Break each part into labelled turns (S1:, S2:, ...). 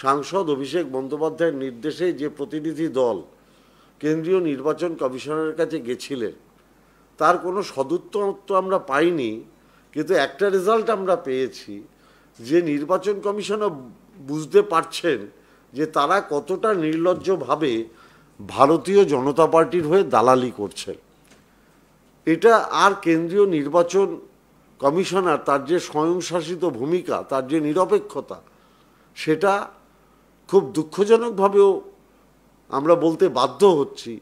S1: সাংসদ অভিষেক বন্দ্যোপাধ্যায়ের নির্দেশে যে প্রতিনিধি দল কেন্দ্রীয় নির্বাচন কমিশনের কাছে গেছিলেন তার কোনো সদুত্তর তো আমরা পাইনি, কিন্তু একটা রেজাল্ট আমরা পেয়েছি যে নির্বাচন কমিশনও বুঝতে পারছেন যে তারা কতটা নির্লজ্জভাবে ভারতীয় জনতা পার্টির হয়ে দালালি করছেন। এটা আর কেন্দ্রীয় নির্বাচন কমিশনার তার যে স্বয়ংশাসিত ভূমিকা, তার যে নিরপেক্ষতা, সেটা খুব দুঃখজনকভাবেও আমরা বলতে বাধ্য হচ্ছি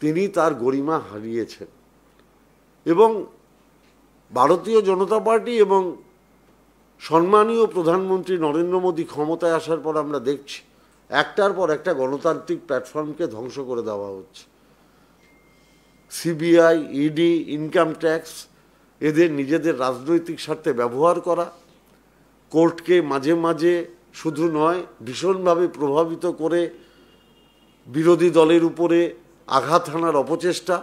S1: তিনি তার গরিমা হারিয়েছেন। এবং ভারতীয় জনতা পার্টি এবং সম্মানীয় প্রধানমন্ত্রী নরেন্দ্র মোদী ক্ষমতায় আসার পর আমরা দেখছি একটার পর একটা গণতান্ত্রিক প্ল্যাটফর্মকে ধ্বংস করে দেওয়া হচ্ছে। সিবিআই, ইডি, ইনকাম ট্যাক্স এদের নিজেদের রাজনৈতিক স্বার্থে ব্যবহার করা, কোর্টকে মাঝে মাঝে শুধু নয় ভীষণভাবে প্রভাবিত করে বিরোধী দলের উপরে আঘাত হানার অপচেষ্টা,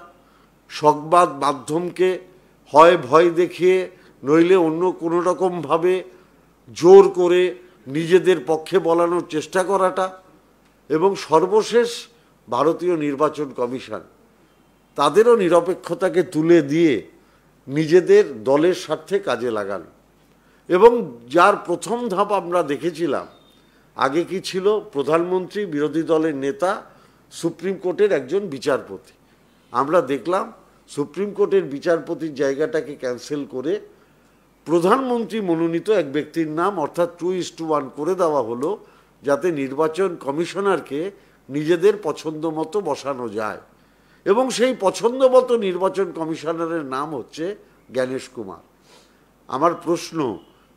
S1: সংবাদ মাধ্যমকে হয় ভয় দেখিয়ে নইলে অন্য কোনো রকমভাবে জোর করে নিজেদের পক্ষে বলানোর চেষ্টা করাটা, এবং সর্বশেষ ভারতীয় নির্বাচন কমিশন তাদেরও নিরপেক্ষতাকে তুলে দিয়ে নিজেদের দলের স্বার্থে কাজে লাগানো। এবং যার প্রথম ধাপ আমরা দেখেছিলাম, আগে কি ছিল, প্রধানমন্ত্রী, বিরোধী দলের নেতা, সুপ্রিম কোর্টের একজন বিচারপতি। আমরা দেখলাম সুপ্রিম কোর্টের বিচারপতির জায়গাটাকে ক্যান্সেল করে প্রধানমন্ত্রী মনোনীত এক ব্যক্তির নাম অর্থাৎ 2:1 করে দেওয়া হলো, যাতে নির্বাচন কমিশনারকে নিজেদের পছন্দ মতো বসানো যায়। এবং সেই পছন্দ মতো নির্বাচন কমিশনারের নাম হচ্ছে জ্ঞানেশ কুমার। আমার প্রশ্ন,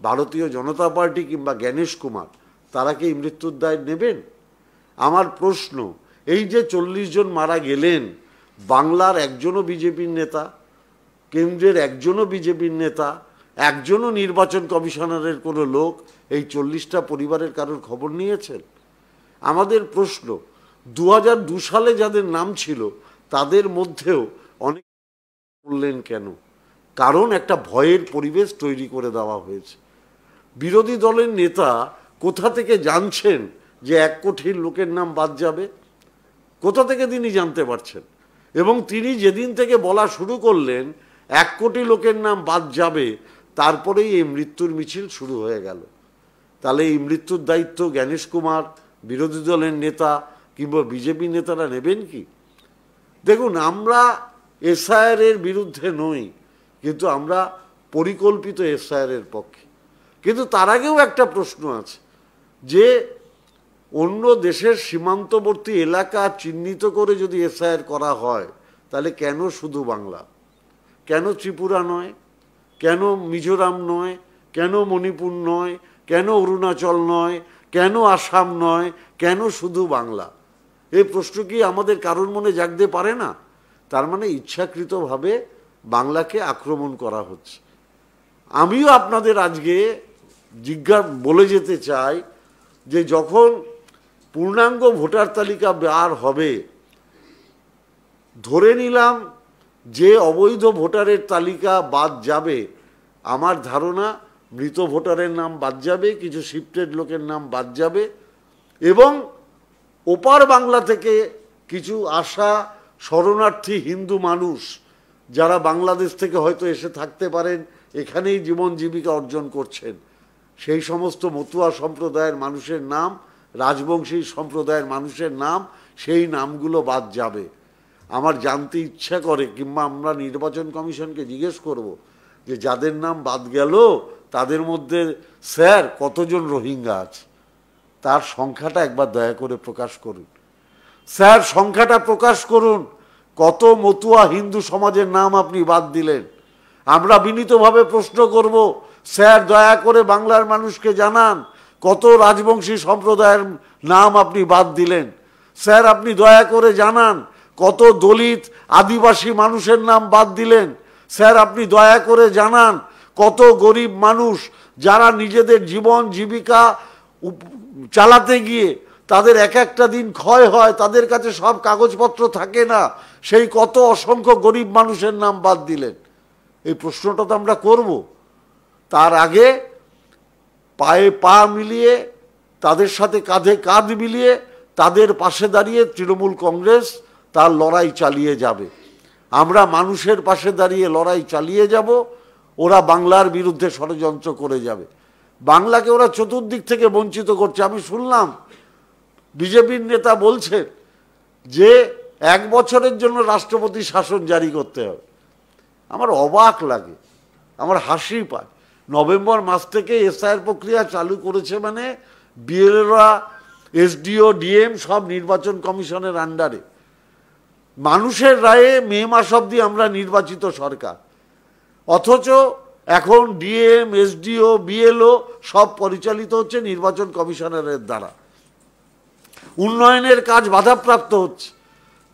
S1: ভারতীয় জনতা পার্টি কিংবা জ্ঞানেশ কুমার তারা কি মৃত্যুর দায় নেবেন? আমার প্রশ্ন, এই যে 40 জন মারা গেলেন, বাংলার একজনও বিজেপির নেতা, কেন্দ্রের একজনও বিজেপির নেতা, একজনও নির্বাচন কমিশনারের কোনো লোক এই 40টা পরিবারের কারোর খবর নিয়েছেন? আমাদের প্রশ্ন, 2002 সালে যাদের নাম ছিল তাদের মধ্যেও অনেক বললেন কেন? কারণ একটা ভয়ের পরিবেশ তৈরি করে দেওয়া হয়েছে। বিরোধী দলের নেতা কোথা থেকে জানছেন যে 1 কোটির লোকের নাম বাদ যাবে? কোথা থেকে তিনি জানতে পারছেন? এবং তিনি যেদিন থেকে বলা শুরু করলেন 1 কোটি লোকের নাম বাদ যাবে, তারপরেই এই মৃত্যুর মিছিল শুরু হয়ে গেল। তাহলে এই মৃত্যুর দায়িত্ব জ্ঞানেশ কুমার, বিরোধী দলের নেতা কিংবা বিজেপি নেতারা নেবেন কি? দেখুন, আমরা এসআইআর এর বিরুদ্ধে নই, কিন্তু আমরা পরিকল্পিত এসআইআর এর পক্ষে। কিন্তু তার আগেও একটা প্রশ্ন আছে যে অন্য দেশের সীমান্তবর্তী এলাকা চিহ্নিত করে যদি এসআইআর করা হয়, তাহলে কেন শুধু বাংলা? কেন ত্রিপুরা নয়? কেন মিজোরাম নয়? কেন মণিপুর নয়? কেন অরুণাচল নয়? কেন আসাম নয়? কেন শুধু বাংলা? এই প্রশ্ন কি আমাদের কারোর মনে জাগতে পারে না? তার মানে ইচ্ছাকৃতভাবে বাংলাকে আক্রমণ করা হচ্ছে। আমিও আপনাদের আজকে বলে যেতে চাই যে যখন পূর্ণাঙ্গ ভোটার তালিকা বার হবে, ধরে নিলাম যে অবৈধ ভোটারের তালিকা বাদ যাবে, আমার ধারণা মৃত ভোটারের নাম বাদ যাবে, কিছু শিফটেড লোকের নাম বাদ যাবে, এবং ওপার বাংলা থেকে কিছু আসা শরণার্থী হিন্দু মানুষ যারা বাংলাদেশ থেকে হয়তো এসে থাকতে পারেন, এখানেই জীবন জীবিকা অর্জন করছেন, সেই সমস্ত মতুয়া সম্প্রদায়ের মানুষের নাম, রাজবংশী সম্প্রদায়ের মানুষের নাম, সেই নামগুলো বাদ যাবে। আমার জানতে ইচ্ছা করে, কিংবা আমরা নির্বাচন কমিশনকে জিজ্ঞেস করব যে যাদের নাম বাদ গেল তাদের মধ্যে স্যার কতজন রোহিঙ্গা আছে, তার সংখ্যাটা একবার দয়া করে প্রকাশ করুন। স্যার সংখ্যাটা প্রকাশ করুন, কত মতুয়া হিন্দু সমাজের নাম আপনি বাদ দিলেন। আমরা বিনীতভাবে প্রশ্ন করব, স্যার দয়া করে বাংলার মানুষকে জানান কত রাজবংশী সম্প্রদায়ের নাম আপনি বাদ দিলেন। স্যার আপনি দয়া করে জানান কত দলিত আদিবাসী মানুষের নাম বাদ দিলেন। স্যার আপনি দয়া করে জানান কত গরিব মানুষ যারা নিজেদের জীবন জীবিকা চালাতে গিয়ে তাদের একটা দিন ক্ষয় হয়, তাদের কাছে সব কাগজপত্র থাকে না, সেই কত অসংখ্য গরিব মানুষের নাম বাদ দিলেন। এই প্রশ্নটা তো আমরা করব। তার আগে পায়ে পা মিলিয়ে তাদের সাথে কাঁধে কাঁধ মিলিয়ে তাদের পাশে দাঁড়িয়ে তৃণমূল কংগ্রেস তার লড়াই চালিয়ে যাবে। আমরা মানুষের পাশে দাঁড়িয়ে লড়াই চালিয়ে যাব, ওরা বাংলার বিরুদ্ধে ষড়যন্ত্র করে যাবে। বাংলাকে ওরা চতুর্দিক থেকে বঞ্চিত করছে। আমি শুনলাম বিজেপির নেতা বলছেন যে 1 বছরের জন্য রাষ্ট্রপতি শাসন জারি করতে হবে। আমার অবাক লাগে, আমার হাসি পায়। নভেম্বর মাস থেকে এসআইআর প্রক্রিয়া চালু করেছে, মানে বিএলওরা, এসডিও, ডিএম সব নির্বাচন কমিশনের আন্ডারে। মানুষের রায়ে মে মাস অবধি আমরা নির্বাচিত সরকার, অথচ এখন ডিএম, এসডিও, বিএলও সব পরিচালিত হচ্ছে নির্বাচন কমিশনারের দ্বারা। উন্নয়নের কাজ বাধাপ্রাপ্ত হচ্ছে,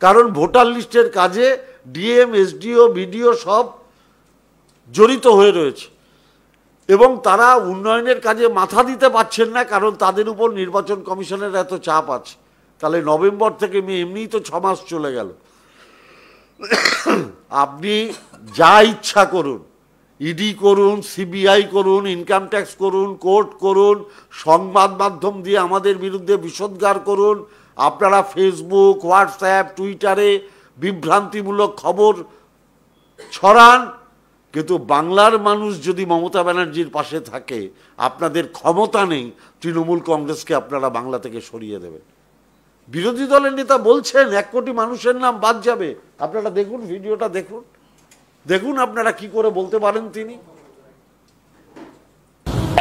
S1: কারণ ভোটার লিস্টের কাজে ডিএম, এসডিও, বিডিও সব জড়িত হয়ে রয়েছে এবং তারা উন্নয়নের কাজে মাথা দিতে পারছেন না, কারণ তাদের উপর নির্বাচন কমিশনের এত চাপ আছে। তাহলে নভেম্বর থেকে মে, এমনিই তো 6 মাস চলে গেল। আপনি যা ইচ্ছা করুন, ইডি করুন, সিবিআই করুন, ইনকাম ট্যাক্স করুন, কোর্ট করুন, সংবাদ মাধ্যম দিয়ে আমাদের বিরুদ্ধে বিষোদ্গার করুন, আপনারা ফেসবুক, হোয়াটসঅ্যাপ, টুইটারে বিভ্রান্তিমূলক খবর ছড়ান, কিন্তু বাংলার মানুষ যদি মমতা ব্যানার্জির পাশে থাকে, আপনাদের ক্ষমতা নেই তৃণমূল কংগ্রেসকে আপনারা বাংলা থেকে সরিয়ে দেবেন। বিরোধী দলের নেতা বলছেন 1 কোটি মানুষের নাম বাদ যাবে। আপনারা দেখুন, ভিডিওটা দেখুন, দেখুন আপনারা কি করে বলতে পারেন তিনি।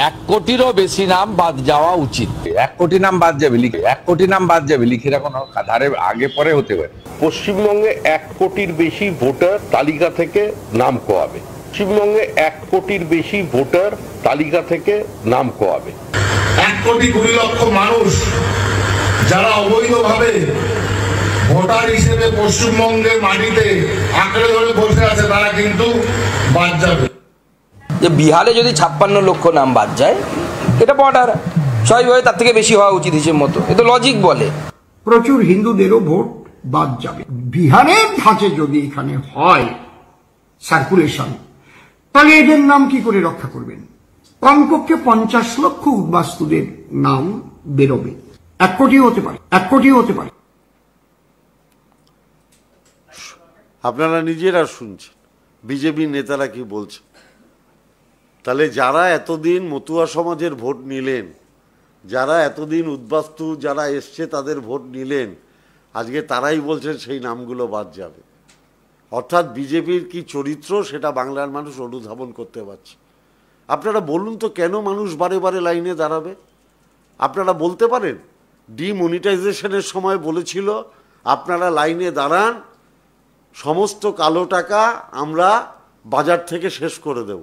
S2: 1 কোটিরও বেশি নাম বাদ যাওয়া উচিত।
S3: 1 কোটি নাম বাদ যাবে লিখে, 1 কোটি নাম বাদ যাবে লিখে রাখুন, ধারে আগে পরে হতে পারে।
S4: পশ্চিমবঙ্গে 1 কোটির বেশি ভোটার তালিকা থেকে নাম কোয়াবে। পশ্চিমবঙ্গে 1 কোটির বেশি ভোটার তালিকা থেকে নাম কোয়াবে।
S5: 1 কোটি 20 লক্ষ মানুষ যারা অবৈধভাবে ভোটার হিসেবে পশ্চিমবঙ্গের মাটিতে আঁকড়ে ধরে বসে আছে, তারা কিন্তু বাদ যাবে।
S6: যে বিহারে যদি 56 লক্ষ নাম বাদ যায়, এটা বর্ডার, স্বাভাবিকভাবে তার থেকে বেশি হওয়া উচিত হিসেব মতো, এটা লজিক বলে।
S7: প্রচুর হিন্দুদেরও ভোট বাদ যাবে। বিহারের ধাঁচে যদি এখানে হয় সার্কুলেশন, তাহলে এদের নাম কি করে রক্ষা করবেন? কমপক্ষে 50 লক্ষ উদ্বাস্তুদের নাম বেরোবে। 1 কোটি হতে পারে, 1 কোটি হতে পারে।
S1: আপনারা নিজেরা শুনছেন বিজেপির নেতারা কি বলছে। তাহলে যারা এতদিন মতুয়া সমাজের ভোট নিলেন, যারা এতদিন উদ্বাস্তু যারা এসছে তাদের ভোট নিলেন, আজকে তারাই বলছেন সেই নামগুলো বাদ যাবে। অর্থাৎ বিজেপির কি চরিত্র সেটা বাংলার মানুষ অনুধাবন করতে পারছে। আপনারা বলুন তো, কেন মানুষ বারে বারে লাইনে দাঁড়াবে? আপনারা বলতে পারেন ডিমনিটাইজেশনের সময় বলেছিল আপনারা লাইনে দাঁড়ান, সমস্ত কালো টাকা আমরা বাজার থেকে শেষ করে দেব।